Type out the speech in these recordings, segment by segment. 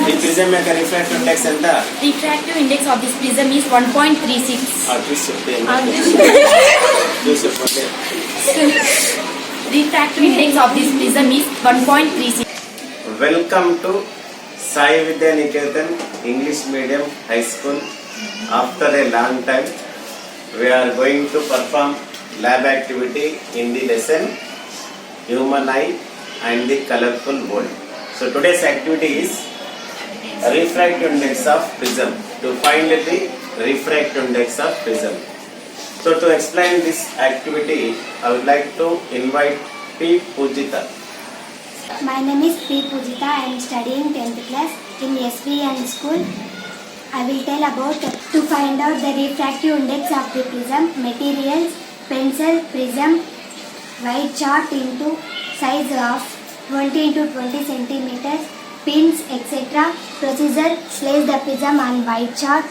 The prism యొక్క refractive index ఎంత? Refractive index of this prism is 1.36. Refractive index of this prism is 1.36. Welcome to Sai Vidya Niketan English Medium High School. After a long time, we are going to perform lab activity in the lesson Human Eye and the Colourful World. So today's activity is refractive index of prism. To find the refractive index of prism. So to explain this activity, I would like to invite P. Poojitha. My name is P. Poojitha. I am studying 10th class in SVN school. I will tell about to find out the refractive index of the prism, materials, pencil, prism, white chart into size of 20 into 20 centimeters, pins, etc. Procedure: place the prism on white chart,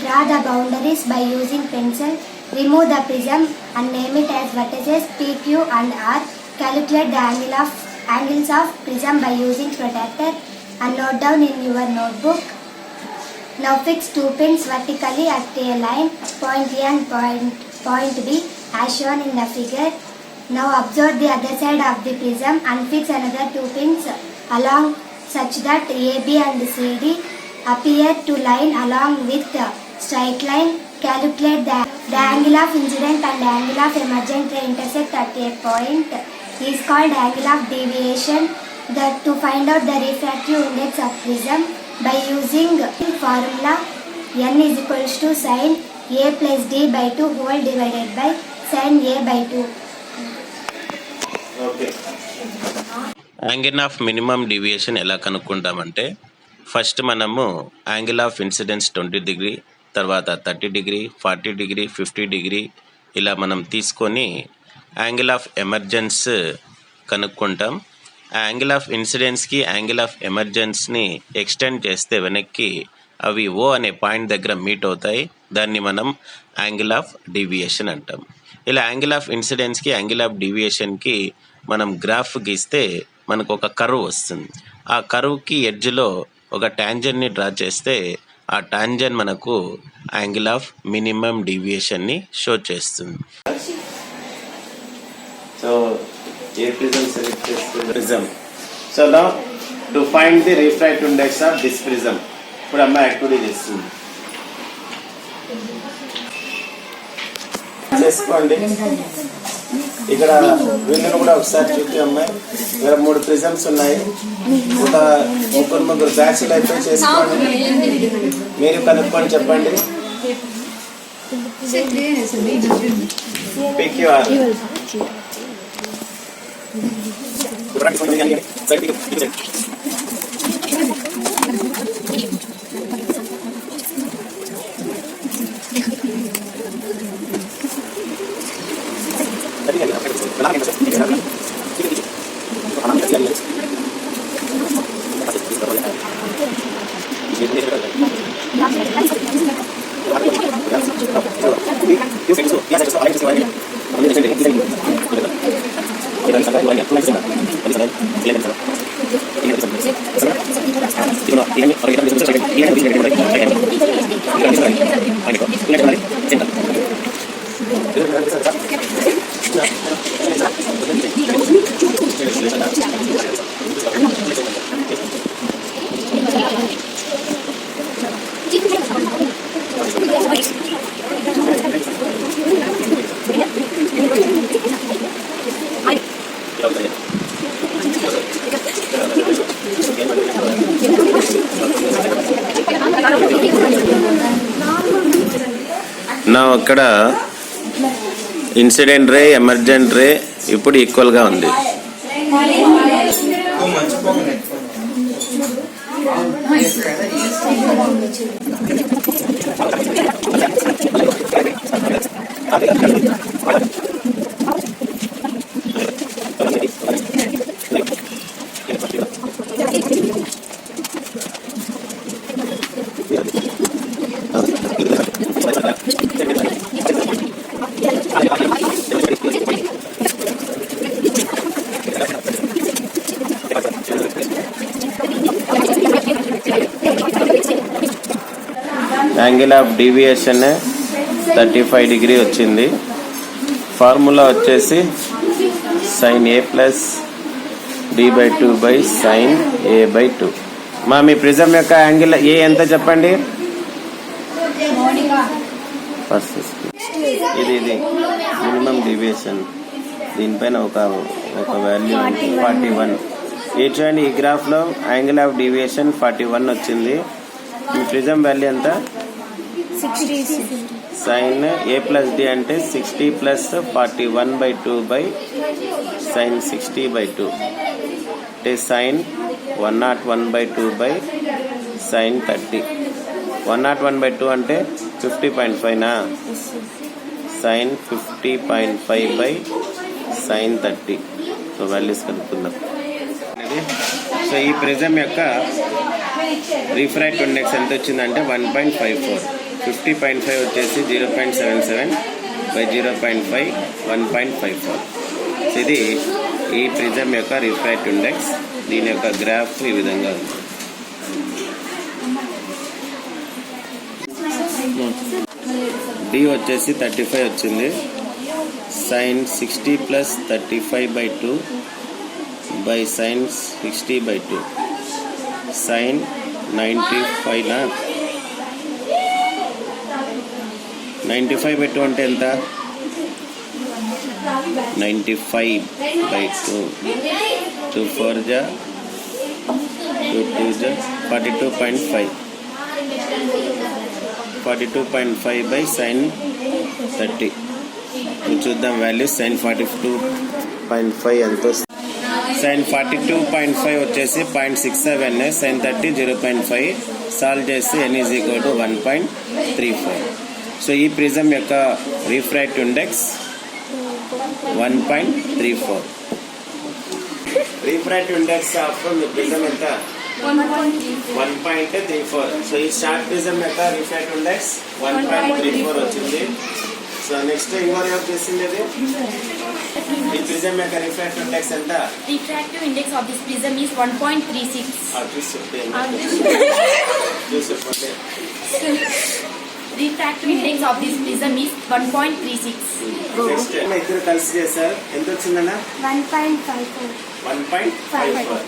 draw the boundaries by using pencil, remove the prism and name it as vertices PQ and R. Calculate the angles of prism by using protractor and note down in your notebook. Now fix two pins vertically at a line, point A and point B as shown in the figure. Now observe the other side of the prism and fix another two pins along such that AB and CD appear to line along with straight line. Calculate the angle of incident and angle of emergent ray intersect at a point is called angle of deviation. To find out the refractive index of prism by using formula n is equals to sin A plus D by 2 whole divided by sin A by 2. Okay. Angle of minimum deviation ఎలా కనుక్కుంటామంటే first మనము angle of incidence 20 degree, తర్వాత 30 degree, 40 degree, 50 degree ఇలా మనం తీసుకొని angle of emergence కనుక్కుంటాం. ఆ angle of ఇన్సిడెన్స్కి angle of ఎమర్జెన్స్ని ఎక్స్టెండ్ చేస్తే వెనక్కి అవి ఓ అనే పాయింట్ దగ్గర మీట్ అవుతాయి. దాన్ని మనం యాంగిల్ ఆఫ్ డీవియేషన్ అంటాం. ఇలా యాంగిల్ ఆఫ్ ఇన్సిడెన్స్కి యాంగిల్ ఆఫ్ డీవియేషన్కి మనం గ్రాఫ్ గీస్తే మనకు ఒక కర్వ్ వస్తుంది. ఆ కర్వ్కి ఎడ్జ్లో ఒక ట్యాంజెంట్ని డ్రా చేస్తే ఆ ట్యాంజెంట్ మనకు యాంగిల్ ఆఫ్ మినిమం డీవియేషన్ని షో చేస్తుంది. So a prism select this prism. So now to find the refractive index of this prism. ఇప్పుడు అమ్మాయి యాక్టివిటీ చేస్తుంది చేసుకోండి. ఇక్కడ వీళ్ళని కూడా ఒకసారి చూపి అమ్మాయి. ఇక్కడ 3 ప్రిజమ్స్ ఉన్నాయి. ఒక ముగ్గురు బ్యాచ్లు అయితే చేసుకోండి. మీరు కనుక్కొని చెప్పండి. PQR నా అక్కడ ఇన్సిడెంట్ రే, ఎమర్జెంట్ రే ఇప్పుడు ఈక్వల్గా ఉంది. యాంగిల్ ఆఫ్ డీవియేషన్ 35 డిగ్రీ వచ్చింది. ఫార్ములా వచ్చేసి sin a plus d/2 by sin a/2. Me prism యొక్క యాంగిల్ ఏ ఎంత చెప్పండి. ఫస్ట్ ఇది మినిమం డీవియేషన్, దీనిపైన ఒక వాల్యూ 41. ఈ చూడండి, ఈ గ్రాఫ్లో యాంగిల్ ఆఫ్ డీవియేషన్ 41 వచ్చింది. మీ ప్రిజం వాల్యూ ఎంత? సైన్ ఏ ప్లస్ డి అంటే 60 ప్లస్ 41/2 బై సైన్ 60/2 అంటే సైన్ 101/2 బై సైన్ 30. 101/2 అంటే 50.5 నా sine 50.5 by sine 30. So values కనుక్కుందాం. సో ఈ ప్రిజం యొక్క రిఫ్రాక్టివ్ ఇండెక్స్ ఎంత వచ్చిందంటే 1.54. 50.5 వచ్చేసి 0.77 బై 0.5 1.54. సో ఇది ఈ ప్రిజం యొక్క రిఫ్రాక్టివ్ ఇండెక్స్. దీని యొక్క గ్రాఫ్ ఈ విధంగా ఉంది. డి వచ్చేసి 35 వచ్చింది. Sine 60 plus 35/2 by sine 60/2 sine 95 నా 95/2 అంటే ఎంత? 95/2 2 4 జా 2 2 జా 42.5 42.5 బై సైన్ 30. చూద్దాం వాల్యూ. సైన్ 42.5 ఎంత వస్తుంది? సైన్ 42.5 వచ్చేసి 0.67. సైన్ 30 0.5. సాల్వ్ చేస్తే n is equal to 1.35. So ఈ ప్రిజం యొక్క refractive index 1.34. Refractive index of prism ఎంత? 1.34. సో ఈ షార్ట్ ప్రిజం యొక్క రిఫ్రాక్టివ్ ఇండెక్స్ 1.34 వచ్చింది. సో నెక్స్ట్ ఇంకోటి యూజ్ చేసింది అది ఈ ప్రిజం యొక్క రిఫ్రాక్టివ్ ఇండెక్స్ ఎంత? Refractive index of this prism is 1.36. Refractive index of this prism is 1.36. Next ఇద్దరు కలిసి చేశారు. ఎంత వచ్చిందన్నా? 1.54. 1.54.